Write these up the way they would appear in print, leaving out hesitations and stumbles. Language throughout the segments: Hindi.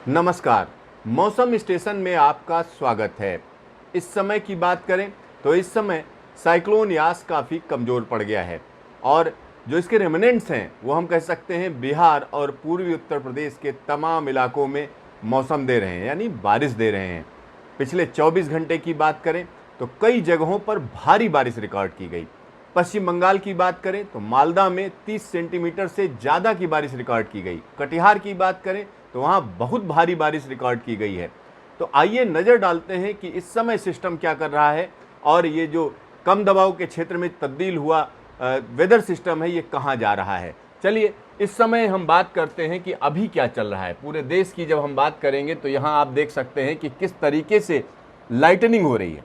नमस्कार। मौसम स्टेशन में आपका स्वागत है। इस समय की बात करें तो इस समय साइक्लोन यास काफ़ी कमज़ोर पड़ गया है और जो इसके रेमिनेंट्स हैं वो हम कह सकते हैं बिहार और पूर्वी उत्तर प्रदेश के तमाम इलाकों में मौसम दे रहे हैं, यानी बारिश दे रहे हैं। पिछले 24 घंटे की बात करें तो कई जगहों पर भारी बारिश रिकॉर्ड की गई। पश्चिम बंगाल की बात करें तो मालदा में 30 सेंटीमीटर से ज़्यादा की बारिश रिकॉर्ड की गई। कटिहार की बात करें तो वहाँ बहुत भारी बारिश रिकॉर्ड की गई है। तो आइए नज़र डालते हैं कि इस समय सिस्टम क्या कर रहा है और ये जो कम दबाव के क्षेत्र में तब्दील हुआ वेदर सिस्टम है ये कहाँ जा रहा है। चलिए इस समय हम बात करते हैं कि अभी क्या चल रहा है पूरे देश की। जब हम बात करेंगे तो यहाँ आप देख सकते हैं कि किस तरीके से लाइटनिंग हो रही है।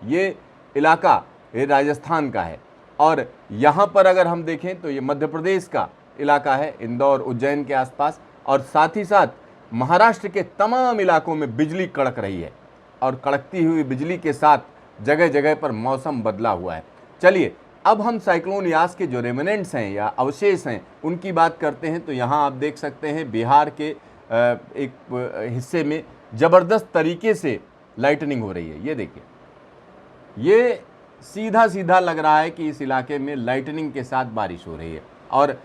ये इलाका ये राजस्थान का है और यहाँ पर अगर हम देखें तो ये मध्य प्रदेश का इलाका है, इंदौर उज्जैन के आसपास, और साथ ही साथ महाराष्ट्र के तमाम इलाकों में बिजली कड़क रही है और कड़कती हुई बिजली के साथ जगह जगह पर मौसम बदला हुआ है। चलिए अब हम साइक्लोन यास के जो रेमिनेंट्स हैं या अवशेष हैं उनकी बात करते हैं। तो यहाँ आप देख सकते हैं बिहार के एक हिस्से में ज़बरदस्त तरीके से लाइटनिंग हो रही है। ये देखिए, ये सीधा सीधा लग रहा है कि इस इलाके में लाइटनिंग के साथ बारिश हो रही है। और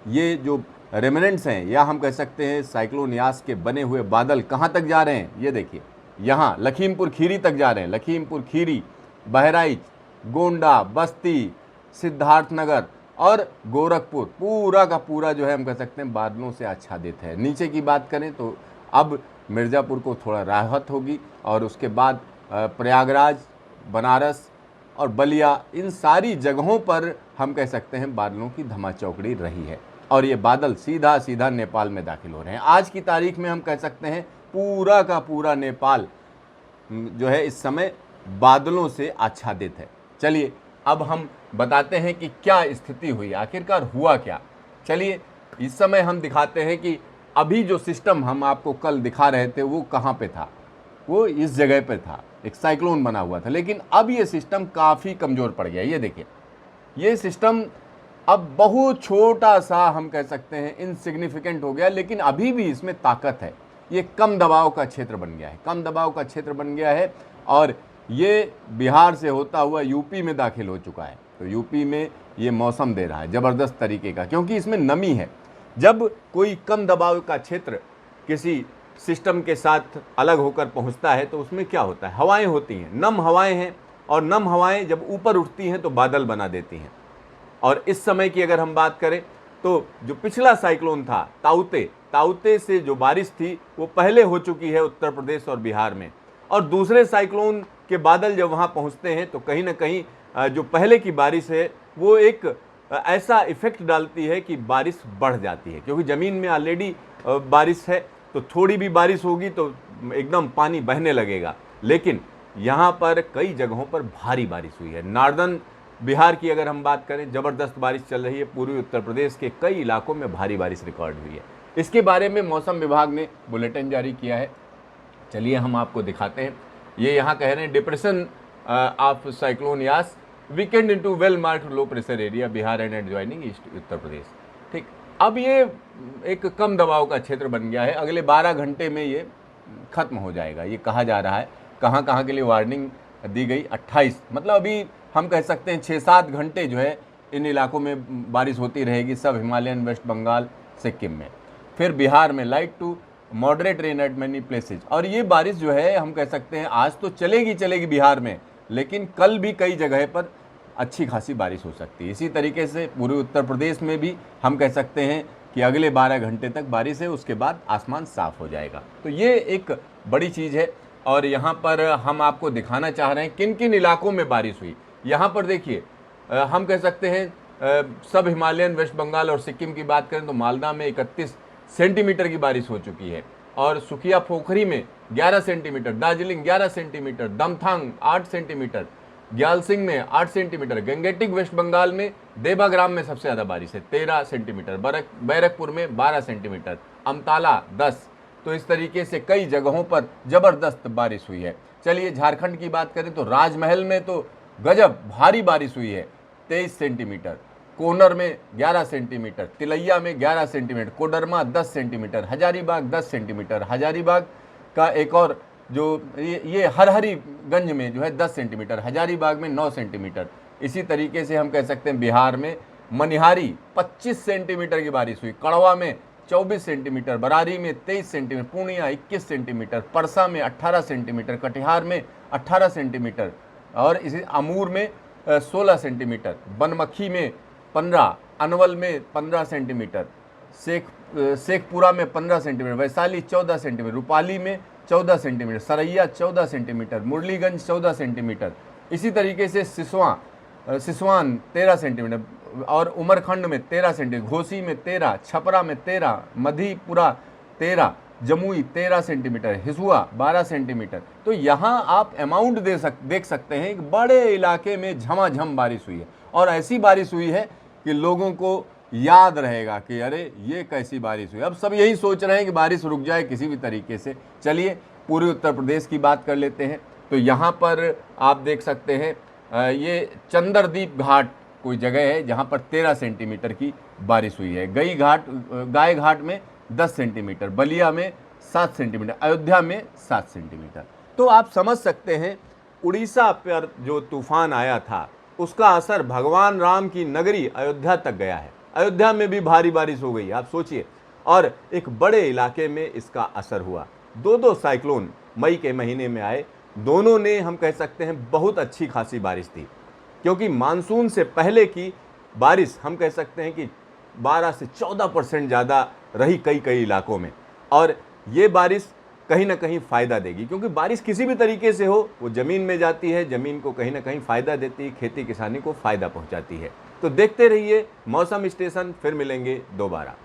ये जो रेमिनेंट्स हैं या हम कह सकते हैं साइक्लोन यास के बने हुए बादल कहाँ तक जा रहे हैं, ये देखिए, यहाँ लखीमपुर खीरी तक जा रहे हैं। लखीमपुर खीरी, बहराइच, गोंडा, बस्ती, सिद्धार्थनगर और गोरखपुर पूरा का पूरा जो है हम कह सकते हैं बादलों से आच्छादित है। नीचे की बात करें तो अब मिर्ज़ापुर को थोड़ा राहत होगी और उसके बाद प्रयागराज, बनारस और बलिया, इन सारी जगहों पर हम कह सकते हैं बादलों की धमाचौकड़ी रही है और ये बादल सीधा सीधा नेपाल में दाखिल हो रहे हैं। आज की तारीख में हम कह सकते हैं पूरा का पूरा नेपाल जो है इस समय बादलों से आच्छादित है। चलिए अब हम बताते हैं कि क्या स्थिति हुई, आखिरकार हुआ क्या। चलिए इस समय हम दिखाते हैं कि अभी जो सिस्टम हम आपको कल दिखा रहे थे वो कहाँ पे था। वो इस जगह पे था, एक साइक्लोन बना हुआ था, लेकिन अब ये सिस्टम काफ़ी कमज़ोर पड़ गया। ये देखिए, ये सिस्टम अब बहुत छोटा सा हम कह सकते हैं इनसिग्निफिकेंट हो गया, लेकिन अभी भी इसमें ताकत है। ये कम दबाव का क्षेत्र बन गया है, कम दबाव का क्षेत्र बन गया है और ये बिहार से होता हुआ यूपी में दाखिल हो चुका है। तो यूपी में ये मौसम दे रहा है ज़बरदस्त तरीके का, क्योंकि इसमें नमी है। जब कोई कम दबाव का क्षेत्र किसी सिस्टम के साथ अलग होकर पहुंचता है तो उसमें क्या होता है, हवाएं होती हैं, नम हवाएं हैं, और नम हवाएं जब ऊपर उठती हैं तो बादल बना देती हैं। और इस समय की अगर हम बात करें तो जो पिछला साइक्लोन था ताउते से जो बारिश थी वो पहले हो चुकी है उत्तर प्रदेश और बिहार में, और दूसरे साइक्लोन के बादल जब वहाँ पहुँचते हैं तो कहीं ना कहीं जो पहले की बारिश है वो एक ऐसा इफेक्ट डालती है कि बारिश बढ़ जाती है, क्योंकि ज़मीन में ऑलरेडी बारिश है तो थोड़ी भी बारिश होगी तो एकदम पानी बहने लगेगा। लेकिन यहाँ पर कई जगहों पर भारी बारिश हुई है। नॉर्दर्न बिहार की अगर हम बात करें, ज़बरदस्त बारिश चल रही है। पूर्वी उत्तर प्रदेश के कई इलाकों में भारी बारिश रिकॉर्ड हुई है। इसके बारे में मौसम विभाग ने बुलेटिन जारी किया है। चलिए हम आपको दिखाते हैं। ये यहाँ कह रहे हैं depression of cyclone Yaas weakened into well marked low pressure area Bihar and adjoining east Uttar Pradesh. ठीक, अब ये एक कम दबाव का क्षेत्र बन गया है। अगले 12 घंटे में ये खत्म हो जाएगा, ये कहा जा रहा है। कहाँ कहाँ के लिए वार्निंग दी गई, 28, मतलब अभी हम कह सकते हैं 6-7 घंटे जो है इन इलाकों में बारिश होती रहेगी, सब हिमालयन, वेस्ट बंगाल, सिक्किम में। फिर बिहार में light to moderate rain at many places. और ये बारिश जो है हम कह सकते हैं आज तो चलेगी बिहार में, लेकिन कल भी कई जगह पर अच्छी खासी बारिश हो सकती है। इसी तरीके से पूर्वी उत्तर प्रदेश में भी हम कह सकते हैं कि अगले 12 घंटे तक बारिश है, उसके बाद आसमान साफ हो जाएगा। तो ये एक बड़ी चीज़ है और यहाँ पर हम आपको दिखाना चाह रहे हैं किन किन इलाकों में बारिश हुई। यहाँ पर देखिए, हम कह सकते हैं सब हिमालयन, वेस्ट बंगाल और सिक्किम की बात करें तो मालदा में 31 सेंटीमीटर की बारिश हो चुकी है, और सुखिया पोखरी में 11 सेंटीमीटर, दार्जिलिंग 11 सेंटीमीटर, दमथांग 8 सेंटीमीटर, ग्यालसिंग में 8 सेंटीमीटर, गंगेटिक वेस्ट बंगाल में देवाग्राम में सबसे ज़्यादा बारिश है 13 सेंटीमीटर, बैरकपुर में 12 सेंटीमीटर, अमताला 10। तो इस तरीके से कई जगहों पर ज़बरदस्त बारिश हुई है। चलिए झारखंड की बात करें तो राजमहल में तो गजब भारी बारिश हुई है 23 सेंटीमीटर, कोनर में 11 सेंटीमीटर, तिलैया में 11 centimetre, Koderma 10 centimetre, Hazaribagh 10 centimetre, Hazaribagh का एक और जो ये हरहरीगंज में जो है 10 सेंटीमीटर, हजारीबाग में 9 सेंटीमीटर। इसी तरीके से हम कह सकते हैं बिहार में मनिहारी 25 सेंटीमीटर की बारिश हुई, कड़वा में 24 सेंटीमीटर, बरारी में 23 सेंटीमीटर, पूर्णिया 21 सेंटीमीटर, परसा में 18 सेंटीमीटर, कटिहार में 18 सेंटीमीटर और इसी अमूर में 16 सेंटीमीटर, बनमक्खी में 15, अनवल में 15 सेंटीमीटर, शेखपुरा में 15 सेंटीमीटर, वैशाली 14 सेंटीमीटर, रूपाली में 14 centimetre, Saraiya 14 centimetre, Murliganj 14 centimetre. इसी तरीके से सिसवान 13 सेंटीमीटर और उमरखंड में 13 सेंटीमीटर, घोसी में 13, छपरा में 13, मधेपुरा 13, जमुई 13 सेंटीमीटर, हिसुआ 12 सेंटीमीटर। तो यहाँ आप अमाउंट देख सकते हैं कि बड़े इलाके में झमाझम बारिश हुई है और ऐसी बारिश हुई है कि लोगों को याद रहेगा कि अरे ये कैसी बारिश हुई। अब सब यही सोच रहे हैं कि बारिश रुक जाए किसी भी तरीके से। चलिए पूरे उत्तर प्रदेश की बात कर लेते हैं। तो यहाँ पर आप देख सकते हैं ये चंद्रदीप घाट कोई जगह है जहाँ पर 13 सेंटीमीटर की बारिश हुई है। गाय घाट में 10 सेंटीमीटर, बलिया में 7 सेंटीमीटर, अयोध्या में 7 सेंटीमीटर। तो आप समझ सकते हैं उड़ीसा पर जो तूफान आया था उसका असर भगवान राम की नगरी अयोध्या तक गया है। अयोध्या में भी भारी बारिश हो गई, आप सोचिए, और एक बड़े इलाके में इसका असर हुआ। दो साइक्लोन मई के महीने में आए, दोनों ने हम कह सकते हैं बहुत अच्छी खासी बारिश थी, क्योंकि मानसून से पहले की बारिश हम कह सकते हैं कि 12 से 14% ज़्यादा रही कई इलाकों में। और ये बारिश कहीं ना कहीं फ़ायदा देगी, क्योंकि बारिश किसी भी तरीके से हो वो ज़मीन में जाती है, ज़मीन को कहीं ना कहीं फ़ायदा देती है, खेती किसानी को फ़ायदा पहुंचाती है। तो देखते रहिए मौसम स्टेशन, फिर मिलेंगे दोबारा।